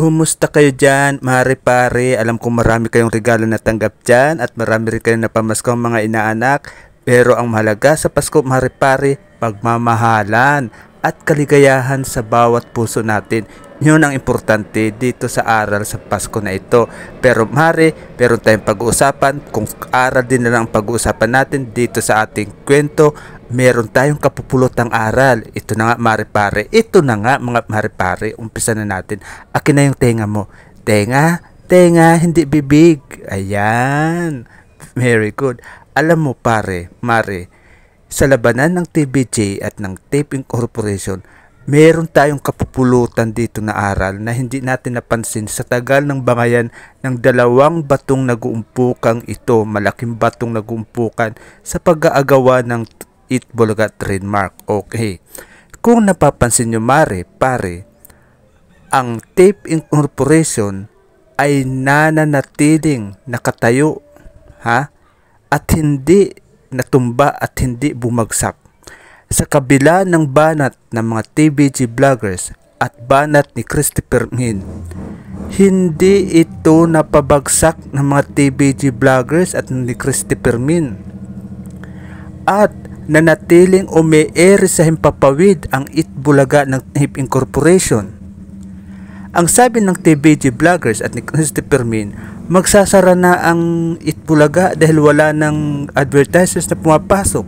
Kumusta kayo dyan, mare-pare? Alam kong marami kayong regalo na tanggap dyan at marami rin kayong napamaskong mga inaanak. Pero ang mahalaga sa Pasko, mare-pare, pagmamahalan at kaligayahan sa bawat puso natin. Yun ang importante dito sa aral sa Pasko na ito. Pero mare, meron tayong pag-uusapan. Kung aral din na lang ang pag-uusapan natin dito sa ating kwento, meron tayong kapupulotang aral. Ito na nga mare-pare. Ito na nga mga mare-pare. Umpisa na natin. Akin na yung tenga mo. Tenga, tenga, hindi bibig. Ayan. Very good. Alam mo pare, mare, sa labanan ng TBJ at ng Tape Incorporation, meron tayong kapupulutan dito na aral na hindi natin napansin sa tagal ng bangayan ng dalawang batong nag-uumpukan ito, malaking batong nag-uumpukan sa pag-aagawa ng Itbulaga trademark. Okay. Kung napapansin nyo mare, pare, ang Tape Incorporation ay nananatiling nakatayo, ha? At hindi natumba at hindi bumagsak. Sa kabila ng banat ng mga TBG vloggers at banat ni Christopher Min, hindi ito napabagsak ng mga TBG vloggers at ni Christopher Min. At nanatiling umeere sa himpapawid ang Itbulaga ng Tape Incorporation. Ang sabi ng TBG vloggers at ni Christopher Min, magsasara na ang Itbulaga dahil wala ng advertisers na pumapasok.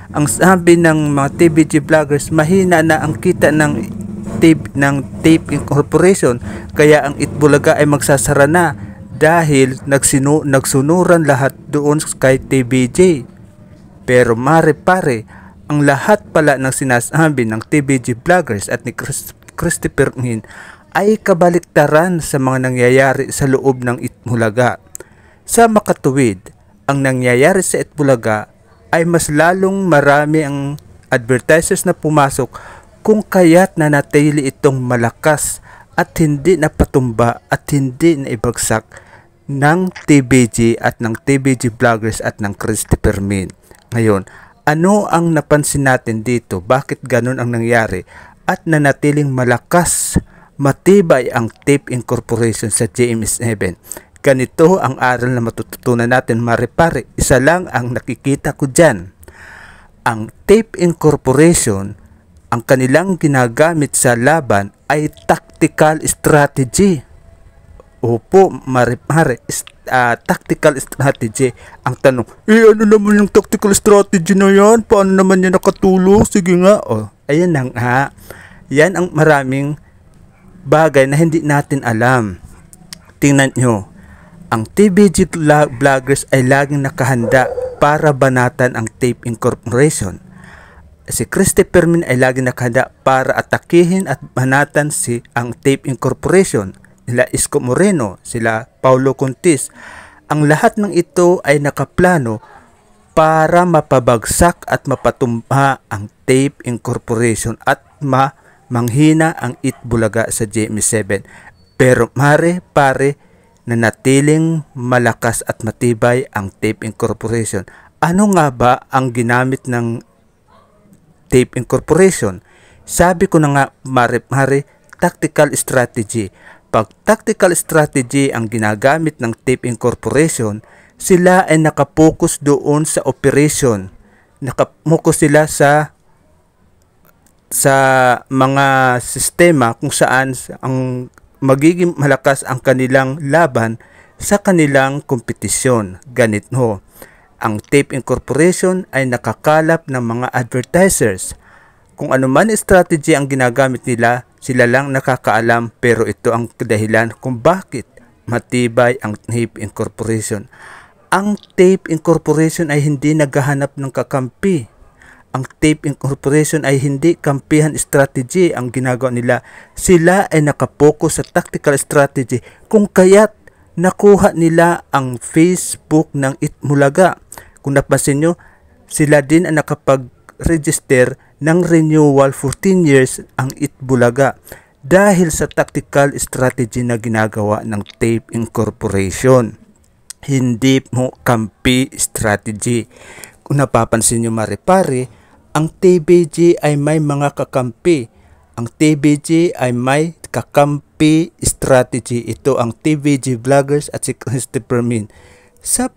Ang sabi ng mga TBG vloggers, mahina na ang kita ng Tape Incorporation, kaya ang Itbulaga ay magsasara na dahil nagsunuran lahat doon kay TBJ. Pero mare-pare, ang lahat pala ng sinasabi ng TBG vloggers at ni Christopher Min ay kabaliktaran sa mga nangyayari sa loob ng Itbulaga. Sa makatuwid, ang nangyayari sa Itbulaga ay mas lalong marami ang advertisers na pumasok kung kaya't nanatili itong malakas at hindi napatumba at hindi naibagsak ng TBG at ng TBG vloggers at ng Christopher Min. Ngayon, ano ang napansin natin dito? Bakit ganun ang nangyari? At nanatiling malakas, matibay ang Tape Incorporation sa GMA7. Ganito ang aral na matututunan natin mare-pare. Isa lang ang nakikita ko dyan. Ang Tape Incorporation, ang kanilang ginagamit sa laban ay tactical strategy. Opo, mare-pare, tactical strategy. Ang tanong, ano naman yung tactical strategy na yan? Paano naman yan nakatulong? Sige nga. Ayan na nga. Yan ang maraming bagay na hindi natin alam. Tingnan nyo, ang TBG vloggers ay laging nakahanda para banatan ang Tape Incorporation. Si Christopher Min ay laging nakahanda para atakihin at banatan ang Tape Incorporation. Sila Isko Moreno, sila Paulo Contis. Ang lahat ng ito ay nakaplano para mapabagsak at mapatumba ang Tape Incorporation at manghina ang Itbulaga sa GMA7. Pero mare-pare, nanatiling malakas at matibay ang Tape Incorporation. Ano nga ba ang ginamit ng Tape Incorporation? Sabi ko na nga mare-pare, tactical strategy. Pag tactical strategy ang ginagamit ng Tape Incorporation, sila ay nakapokus doon sa operation. Nakapokus sila sa mga sistema kung saan ang magiging malakas ang kanilang laban sa kanilang kompetisyon. Ganito, ang Tape Incorporation ay nakakalap ng mga advertisers. Kung ano man strategy ang ginagamit nila, sila lang nakakaalam, pero ito ang dahilan kung bakit matibay ang Tape Incorporation. Ang Tape Incorporation ay hindi naghahanap ng kakampi. Ang Tape Incorporation ay hindi kampihan strategy ang ginagawa nila. Sila ay nakapokus sa tactical strategy kung kaya't nakuha nila ang Facebook ng Itbulaga. Kung napansin nyo, sila din ang nakapag-register ng renewal 14 years ang Itbulaga dahil sa tactical strategy na ginagawa ng Tape Incorporation. Hindi mo kampi strategy. Kung napapansin nyo mare-pare, ang TBG ay may mga kakampi. Ang TVG ay may kakampi strategy. Ito ang TVG Vloggers at si Christopher Min. Sa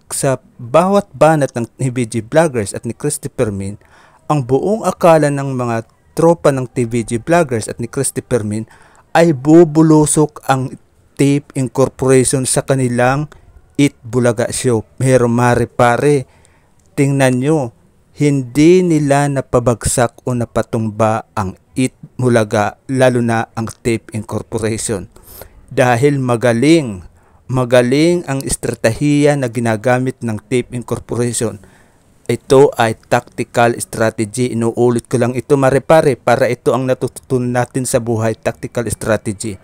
sa bawat banat ng TVG Vloggers at ni Christopher Min, ang buong akala ng mga tropa ng TVG Vloggers at ni Christopher Min ay bubulusok ang Tape Incorporation sa kanilang Eat Bulaga show. Pero pare, tingnan nyo, hindi nila napabagsak o napatumba ang Eat Bulaga, lalo na ang Tape Incorporation. Dahil magaling ang estratehiya na ginagamit ng Tape Incorporation. Ito ay tactical strategy. Inuulit ko lang ito pare, para ito ang natututunan natin sa buhay, tactical strategy.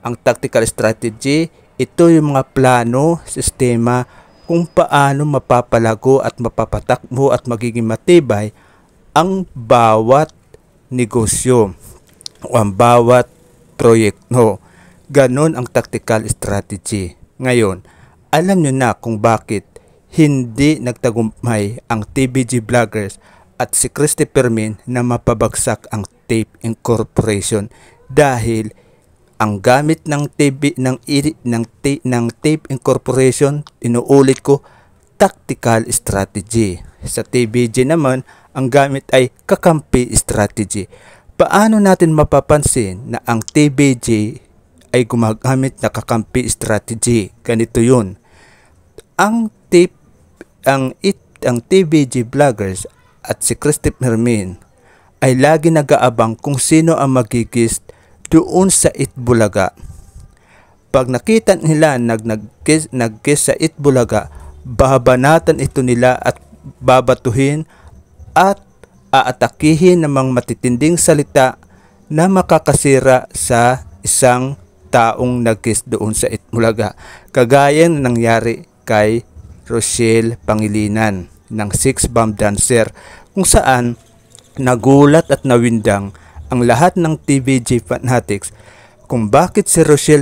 Ang tactical strategy, ito yung mga plano, sistema, kung paano mapapalago at mapapatakbo at magiging matibay ang bawat negosyo o ang bawat proyekto. Ganon ang tactical strategy. Ngayon, alam nyo na kung bakit hindi nagtagumpay ang TVG Vloggers at si Christopher Min na mapabagsak ang Tape Incorporation, dahil ang gamit ng Tape Incorporation, inuulit ko, tactical strategy. Sa TVG naman, ang gamit ay kakampi strategy. Paano natin mapapansin na ang TVG ay gumagamit na kakampi strategy? Ganito yun. Ang TVG Vloggers at si Christopher Min ay lagi nag-aabang kung sino ang magigist doon sa Eat Bulaga. Pag nakita nila nag-guess sa Eat Bulaga, babanatan ito nila at babatuhin at aatakihin ng mga matitinding salita na makakasira sa isang taong nag-guess doon sa Eat Bulaga. Kagaya ng nangyari kay Rochelle Pangilinan ng Six Bomb Dancer, kung saan nagulat at nawindang ang lahat ng TVG fanatics kung bakit si Rochelle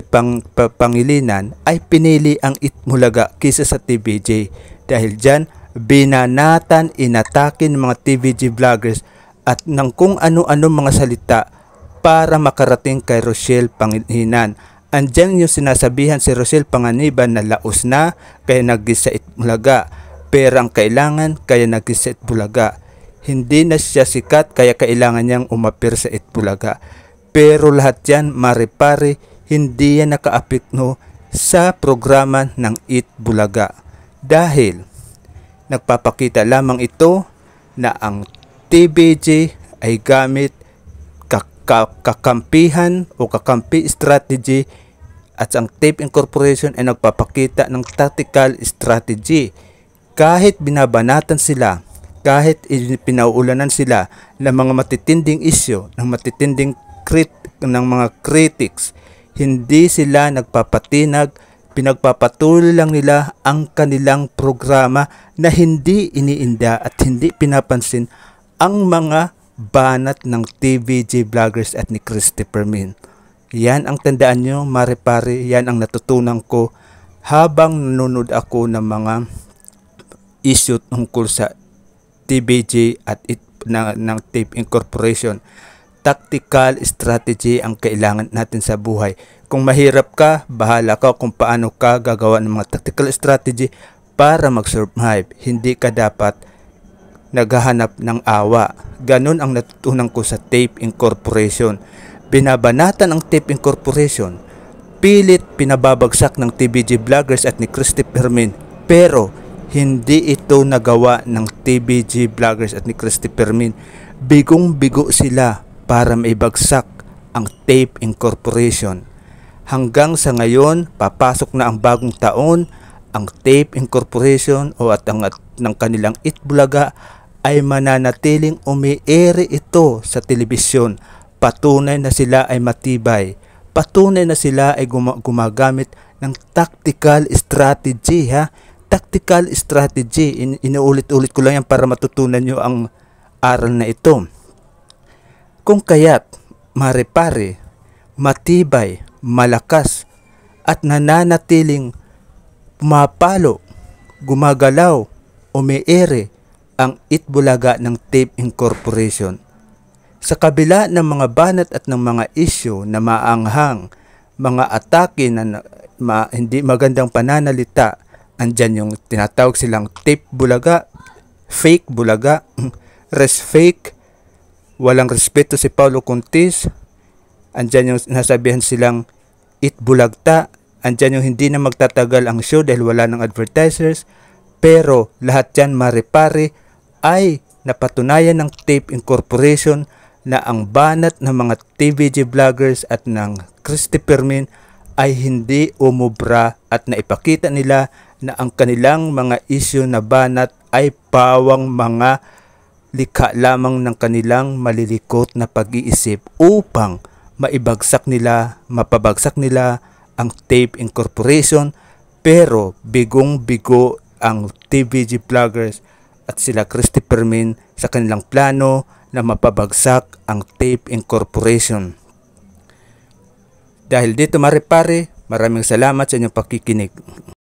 Pangilinan ay pinili ang Eat Bulaga kaysa sa TVG. Dahil dyan, binanatan, inatake ng mga TVG vloggers at ng kung ano-ano mga salita para makarating kay Rochelle Pangilinan. Andyan yung sinasabihan si Rochelle Pangilinan na laos na kaya nag-guess sa Eat Bulaga, pero ang kailangan kaya nag-guess sa Eat Bulaga. Hindi na siya sikat kaya kailangan niyang umapir sa Eat Bulaga. Pero lahat yan, pare, hindi yan nakaapekto sa programa ng Eat Bulaga. Dahil nagpapakita lamang ito na ang TVG ay gamit kakampihan o kakampi strategy at ang Tape Incorporation ay nagpapakita ng tactical strategy. Kahit binabanatan sila, kahit pinauulanan sila ng mga matitinding isyo, ng matitinding ng mga critics, hindi sila nagpapatinag, pinagpapatuloy lang nila ang kanilang programa na hindi iniinda at hindi pinapansin ang mga banat ng TVG Vloggers at ni Christopher Min. Yan ang tandaan nyo, pare, yan ang natutunan ko habang nanonood ako ng mga issue tungkol sa TVG at ng Tape Incorporation. Tactical strategy ang kailangan natin sa buhay. Kung mahirap ka, bahala ka kung paano ka gagawa ng mga tactical strategy para mag-survive. Hindi ka dapat naghahanap ng awa. Ganun ang natutunan ko sa Tape Incorporation. Binabanatan ang Tape Incorporation, pilit pinababagsak ng TVG Vloggers at ni Christopher Min, pero hindi ito nagawa ng TVG Vloggers at ni Christopher Min. Bigong-bigo sila para maibagsak ang Tape Incorporation. Hanggang sa ngayon, papasok na ang bagong taon, ang Tape Incorporation o ng kanilang Eat Bulaga ay mananatiling umiere ito sa telebisyon. Patunay na sila ay matibay. Patunay na sila ay gumagamit ng tactical strategy, ha? Tactical strategy. Inuulit-ulit ko lang yan para matutunan nyo ang aral na ito. Kung kaya't, pare, matibay, malakas, at nananatiling pumapalo, gumagalaw, umiere ang Eat Bulaga ng Tape Incorporation. Sa kabila ng mga banat at ng mga isyu na maanghang, mga atake na hindi magandang pananalita, andyan yung tinatawag silang tape bulaga, fake bulaga, res fake, walang respeto si Paulo Contis, andyan yung nasabihan silang it bulagta, andyan yung hindi na magtatagal ang show dahil wala ng advertisers, pero lahat yan mare-pare ay napatunayan ng Tape Incorporation na ang banat ng mga TVG vloggers at ng Christopher Min ay hindi umubra at naipakita nila na ang kanilang mga isyu na banat ay pawang mga likha lamang ng kanilang malilikot na pag-iisip upang mapabagsak nila ang Tape Incorporation, pero bigong-bigo ang TVG vloggers at sila Christopher Min sa kanilang plano na mapabagsak ang Tape Incorporation. Dahil dito, mare-pare, maraming salamat sa inyong pakikinig.